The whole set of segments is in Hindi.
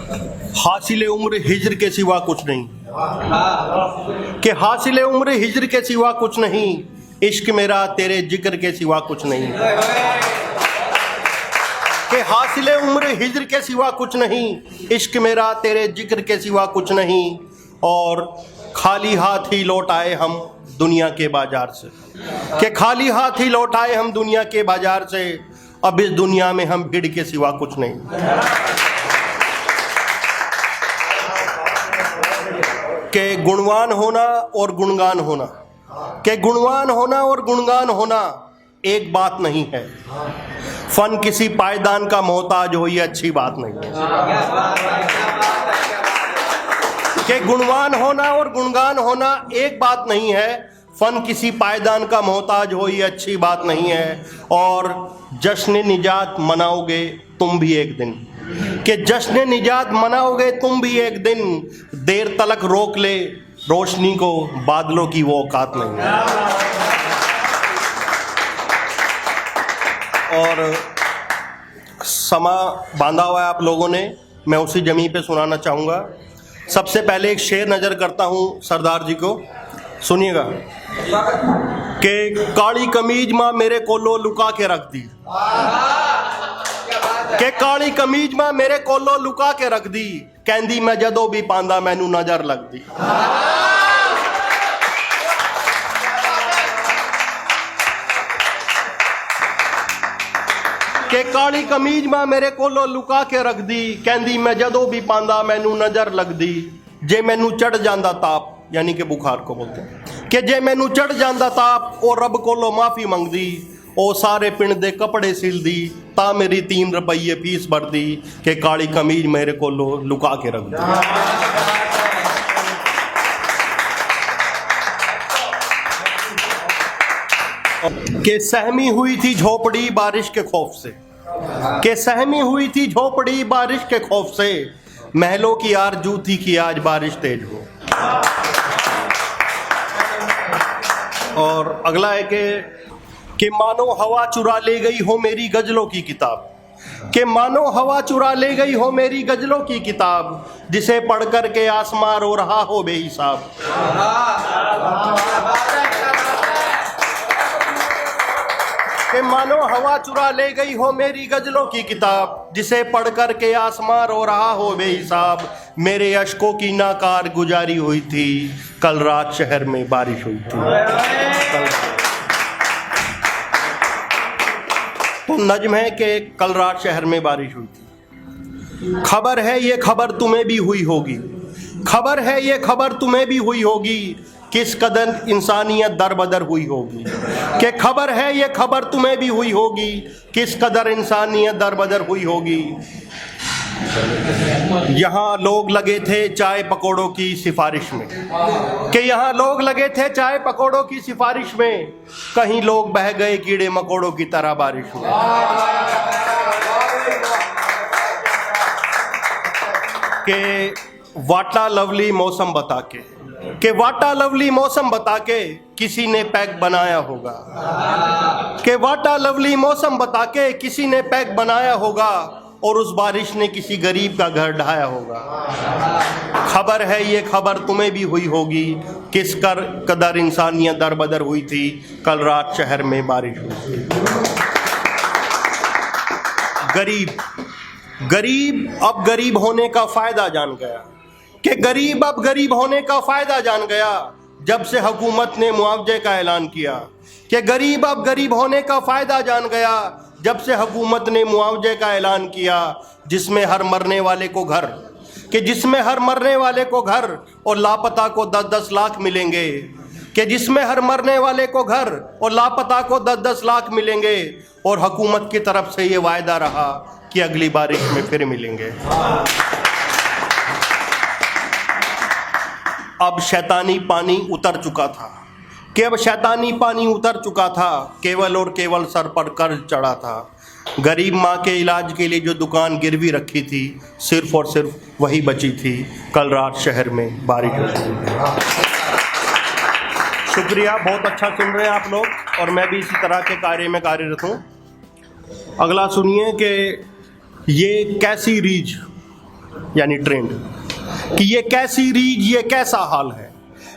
हासिल उम्र हिज्र के सिवा कुछ नहीं, कि हासिल उम्र हिज्र के सिवा कुछ नहीं, इश्क मेरा तेरे जिक्र के सिवा कुछ नहीं, कि हासिल उम्र हिज्र के सिवा कुछ नहीं, इश्क मेरा तेरे जिक्र के सिवा कुछ नहीं। और खाली हाथ ही लौट आए हम दुनिया के बाजार से, कि खाली हाथ ही लौट आए हम दुनिया के बाजार से, अब इस दुनिया में हम भीड़ के सिवा कुछ नहीं। के गुणवान होना और गुणगान होना, के गुणवान होना और गुणगान होना एक बात नहीं है। फन किसी पायदान का मोहताज हो ये अच्छी बात नहीं है। कि गुणवान होना और गुणगान होना एक बात नहीं है, फन किसी पायदान का मोहताज हो ये अच्छी बात नहीं है। और जश्न निजात मनाओगे तुम भी एक दिन, कि जश्न निजात मनाओगे तुम भी एक दिन, देर तलक रोक ले रोशनी को बादलों की वो औकात नहीं है। और समा बांधा हुआ है आप लोगों ने, मैं उसी जमीन पे सुनाना चाहूँगा। सबसे पहले एक शेर नज़र करता हूँ सरदार जी को, सुनिएगा। कि काली कमीज माँ मेरे कोलो लुका के रख दी, कि काली कमीज माँ मेरे कोलो लुका के रख दी, कहंदी मैं जदों भी पांदा मैनू नजर लगदी। कि काली कमीज माँ मेरे कोलो लुका के रख दी, कहंदी मैं जदों भी पांदा मैनू नजर लगदी। जे मैनू चढ़ जांदा ताप, यानी कि बुखार को बोलते हैं, कि जे मैनू चढ़ जांदा ताप ओ रब कोलो माफ़ी मंगदी, ओ सारे पिंड दे कपड़े सिलदी, ता मेरी 3 रुपये फीस भरदी, कि काली कमीज मेरे कोलो लुका के रख दी। कि सहमी हुई थी झोपड़ी बारिश के खौफ से, कि सहमी हुई थी झोपड़ी बारिश के खौफ से, महलों की आरजू थी कि आज बारिश तेज हो। और अगला है कि मानो हवा चुरा ले गई हो मेरी गजलों की किताब, कि मानो हवा चुरा ले गई हो मेरी गजलों की किताब, जिसे पढ़ कर के आसमां रो रहा हो बेहिसाब। कि मानो हवा चुरा ले गई हो मेरी गजलों की किताब, जिसे पढ़ कर के आसमां रो रहा हो बेहिसाब। मेरे अश्कों की नाकार गुजारी हुई थी, कल रात शहर में बारिश हुई थी। तो नज्म है कि कल रात शहर में बारिश हुई थी। खबर है ये खबर तुम्हें भी हुई होगी, खबर है ये खबर तुम्हें भी हुई होगी, किस कदर इंसानियत दरबदर हुई होगी। कि खबर है ये खबर तुम्हें भी हुई होगी, किस कदर इंसानियत दरबदर हुई होगी। यहाँ लोग लगे थे चाय पकौड़ों की सिफारिश में, कि यहाँ लोग लगे थे चाय पकौड़ों की सिफारिश में, कहीं लोग बह गए कीड़े मकोड़ों की तरह बारिश में। कि वाटा लवली मौसम बता के, कि वाटा लवली मौसम बता के किसी ने पैक बनाया होगा, कि वाटा लवली मौसम बता के किसी ने पैक बनाया होगा, और उस बारिश ने किसी गरीब का घर ढाया होगा। खबर है ये खबर तुम्हें भी हुई होगी, किस कदर इंसानियत दरबदर हुई थी, कल रात शहर में बारिश हुई थी। गरीब गरीब अब गरीब होने का फायदा जान गया, कि गरीब अब गरीब होने का फायदा जान गया, जब से हुकूमत ने मुआवजे का ऐलान किया। कि गरीब अब गरीब होने का फायदा जान गया, जब से हुकूमत ने मुआवजे का ऐलान किया, जिसमें हर मरने वाले को घर, कि जिसमें हर मरने वाले को घर और लापता को 10-10 लाख मिलेंगे, कि जिसमें हर मरने वाले को घर और लापता को 10-10 लाख मिलेंगे। और हुकूमत की तरफ से ये वायदा रहा कि अगली बारिश में फिर मिलेंगे। अब शैतानी पानी उतर चुका था, कि अब शैतानी पानी उतर चुका था, केवल और केवल सर पर कर्ज चढ़ा था। गरीब माँ के इलाज के लिए जो दुकान गिरवी रखी थी, सिर्फ और सिर्फ वही बची थी, कल रात शहर में बारिश हुई। शुक्रिया, बहुत अच्छा सुन रहे हैं आप लोग, और मैं भी इसी तरह के कार्य में कार्यरत हूँ। अगला सुनिए कि ये कैसी रीझ यानी ट्रेंड, कि ये कैसी रीझ ये कैसा हाल है,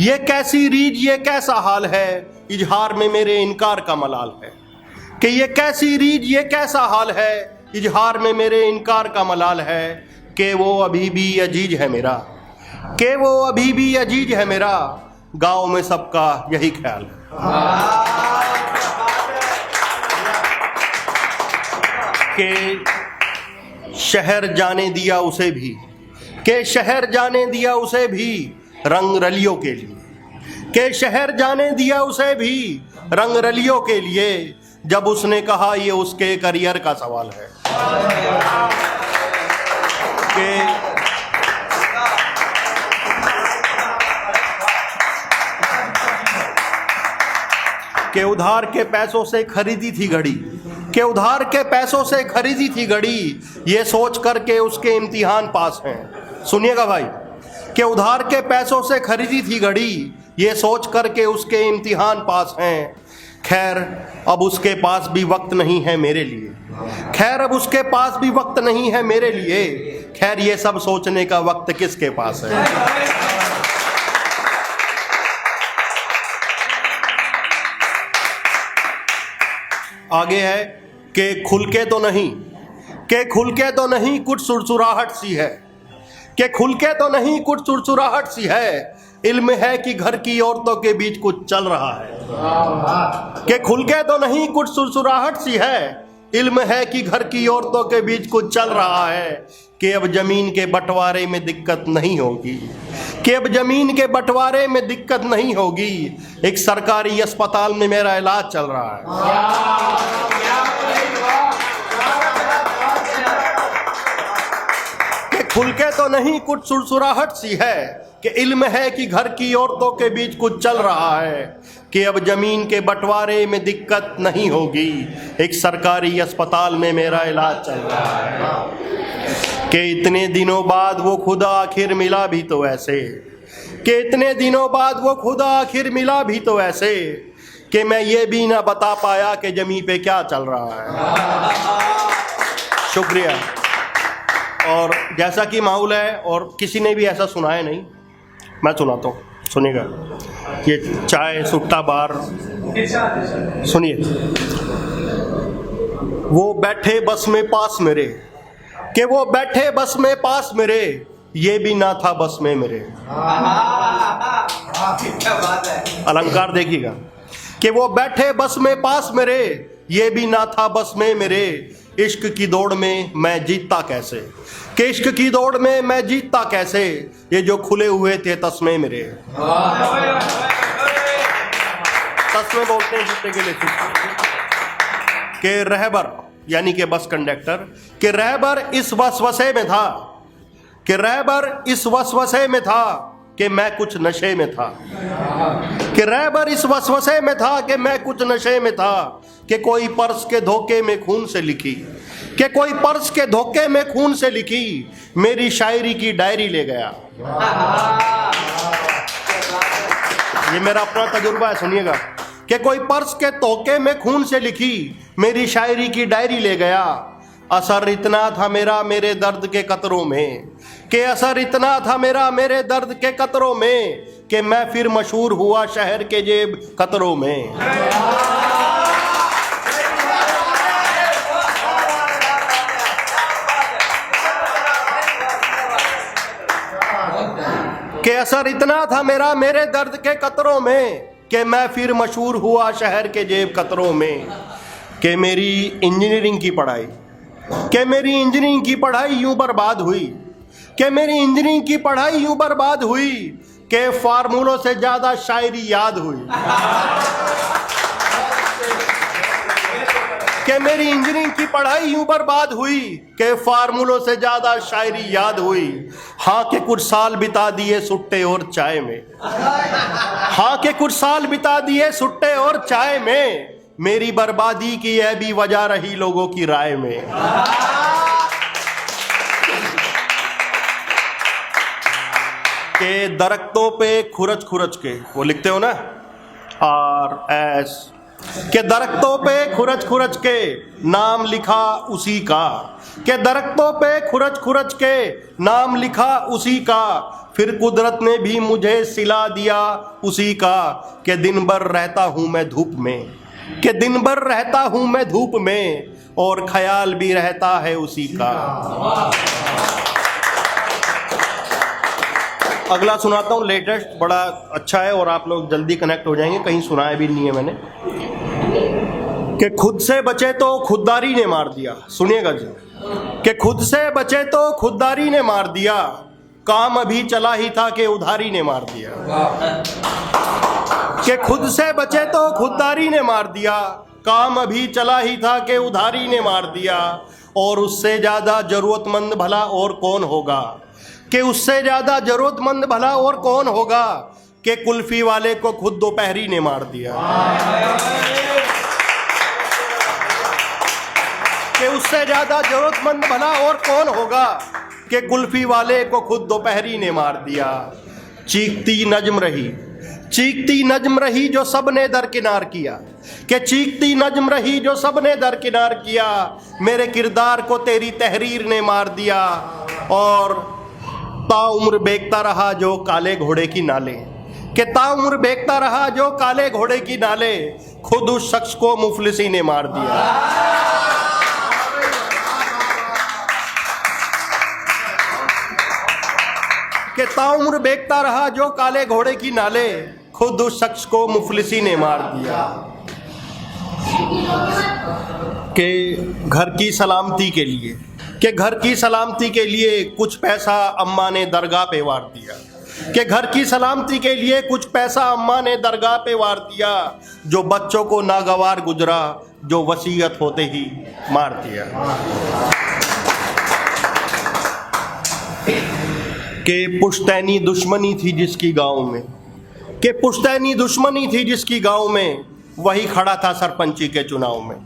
ये कैसी रीझ ये कैसा हाल है, इजहार में मेरे इनकार का मलाल है। कि ये कैसी रीझ ये कैसा हाल है, इजहार में मेरे इनकार का मलाल है। कि वो अभी भी अजीज है मेरा, कि वो अभी भी अजीज है मेरा, गांव में सबका यही ख्याल है। कि शहर जाने दिया उसे भी, कि शहर जाने दिया उसे भी रंग रलियों के लिए, कि शहर जाने दिया उसे भी रंग रलियों के लिए, जब उसने कहा ये उसके करियर का सवाल है। कि उधार के पैसों से खरीदी थी घड़ी, कि उधार के पैसों से खरीदी थी घड़ी, ये सोच कर के उसके इम्तिहान पास हैं। सुनिएगा भाई, कि उधार के पैसों से खरीदी थी घड़ी, ये सोच कर के उसके इम्तिहान पास हैं। खैर अब उसके पास भी वक्त नहीं है मेरे लिए, खैर अब उसके पास भी वक्त नहीं है मेरे लिए, खैर ये सब सोचने का वक्त किसके पास है। आगे है कि खुल के तो नहीं, कि खुल के तो नहीं कुछ सुरसुराहट सी है, कि खुल के तो नहीं कुछ सुरसुराहट सी है, इल्म है कि घर की औरतों के बीच कुछ चल रहा है। कि खुल के तो नहीं कुछ सुरसुराहट सी है, इल्म है कि घर की औरतों के बीच कुछ चल रहा है। कि अब जमीन के बंटवारे में दिक्कत नहीं होगी, कि अब जमीन के बंटवारे में दिक्कत नहीं होगी, एक सरकारी अस्पताल में मेरा इलाज चल रहा है। कि खुल के तो नहीं कुछ सुरसुराहट सी है, कि इल्म है कि घर की औरतों के बीच कुछ चल रहा है। कि अब जमीन के बंटवारे में दिक्कत नहीं होगी, एक सरकारी अस्पताल में मेरा इलाज चल रहा है। कि इतने दिनों बाद वो खुदा आखिर मिला भी तो ऐसे, कि इतने दिनों बाद वो खुदा आखिर मिला भी तो ऐसे, कि मैं ये भी ना बता पाया कि जमी पे क्या चल रहा है। शुक्रिया। और जैसा कि माहौल है और किसी ने भी ऐसा सुनाया नहीं, मैं सुनाता हूँ, सुनिएगा। ये चाय सुट्टा बार सुनिए। वो बैठे बस में पास मेरे, कि वो बैठे बस में पास मेरे, ये भी ना था बस में मेरे। अलंकार देखिएगा। कि वो बैठे बस में पास मेरे, ये भी ना था बस में मेरे, इश्क की दौड़ में मैं जीतता कैसे, कि इश्क की दौड़ में मैं जीतता कैसे, ये जो खुले हुए थे तस्मे मेरे। तस्मे बोलते हैं जूते के लिए। कि रहबर यानी कि बस कंडक्टर, कि रहबर इस वसवसे में था, कि रहबर इस वसवसे में था, कि मैं कुछ नशे में था। कि रहबर इस वसवसे में था, कि मैं कुछ नशे में था, कि कोई पर्स के धोखे में खून से लिखी, कि कोई पर्स के धोखे में खून से लिखी मेरी शायरी की डायरी ले गया। ये मेरा अपना तजुर्बा है, सुनिएगा। कि कोई पर्स के धोखे में खून से लिखी मेरी शायरी की डायरी ले गया। असर इतना था मेरा मेरे दर्द के कतरों में, कि असर इतना था मेरा मेरे दर्द के कतरों में, कि मैं फिर मशहूर हुआ शहर के जेब कतरों में। कि असर इतना था मेरा मेरे दर्द के कतरों में, कि मैं फिर मशहूर हुआ शहर के जेब कतरों में। कि मेरी इंजीनियरिंग की पढ़ाई, कि मेरी इंजीनियरिंग की पढ़ाई यूं बर्बाद हुई, कि मेरी इंजीनियरिंग की पढ़ाई यूं बर्बाद हुई, कि फार्मूलों से ज्यादा शायरी याद हुई। कि मेरी इंजीनियरिंग की पढ़ाई यूं बर्बाद हुई, कि फार्मूलों से ज्यादा शायरी याद हुई। हाँ के कुछ साल बिता दिए सुट्टे और चाय में, हाँ के कुछ साल बिता दिए सुट्टे और चाय में, मेरी बर्बादी की यह भी वजह रही लोगों की राय में। के दरख्तों पे खुरच खुरच के, वो लिखते हो ना, RS कि दरख्तों पे खुरच खुरच के नाम लिखा उसी का, कि दरख्तों पे खुरच खुरच के नाम लिखा उसी का, फिर कुदरत ने भी मुझे सिला दिया उसी का, कि दिन भर रहता हूँ मैं धूप में, कि दिन भर रहता हूँ मैं धूप में, और ख्याल भी रहता है उसी का। अगला सुनाता हूँ, लेटेस्ट, बड़ा अच्छा है और आप लोग जल्दी कनेक्ट हो जाएंगे, कहीं सुनाया भी नहीं है मैंने। कि खुद से बचे तो खुददारी ने मार दिया, सुनिएगा जी। कि खुद से बचे तो खुददारी ने मार दिया, काम अभी चला ही था कि उधारी ने मार दिया। कि खुद से बचे तो खुददारी ने मार दिया, काम अभी चला ही था कि उधारी ने मार दिया, और उससे ज़्यादा ज़रूरतमंद भला और कौन होगा, कि उससे ज़्यादा ज़रूरतमंद भला और कौन होगा, कि कुल्फी वाले को खुद दोपहरी ने मार दिया। कि उससे ज़्यादा ज़रूरतमंद भला और कौन होगा, कि कुल्फी वाले को खुद दोपहरी ने मार दिया। चीखती नज्म रही, चीखती नज्म रही जो सबने दरकिनार किया, कि चीखती नज्म रही जो सबने दरकिनार किया, मेरे किरदार को तेरी तहरीर ने मार दिया, और ताउम्र बेकता रहा जो काले घोड़े की नाले, कि ताउम्र बेकता रहा जो काले घोड़े की नाले, खुद उस शख्स को मुफलिसी ने मार दिया। कि ताउम्र बेकता रहा जो काले घोड़े की नाले, खुद उस शख्स को मुफलिसी ने मार दिया। कि घर की सलामती के लिए, कि घर की सलामती के लिए कुछ पैसा अम्मा ने दरगाह पे वार दिया, कि घर की सलामती के लिए कुछ पैसा अम्मा ने दरगाह पे वार दिया, जो बच्चों को नागवार गुजरा जो वसीयत होते ही मार दिया। कि पुश्तैनी दुश्मनी थी जिसकी गांव में, कि पुश्तैनी दुश्मनी थी जिसकी गांव में, वही खड़ा था सरपंची के चुनाव में,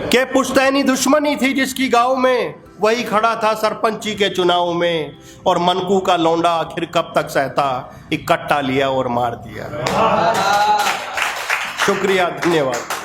कि पुश्तैनी दुश्मनी थी जिसकी गांव में, वही खड़ा था सरपंची के चुनाव में, और मनकू का लौंडा आखिर कब तक सहता, इकट्ठा लिया और मार दिया। शुक्रिया, धन्यवाद।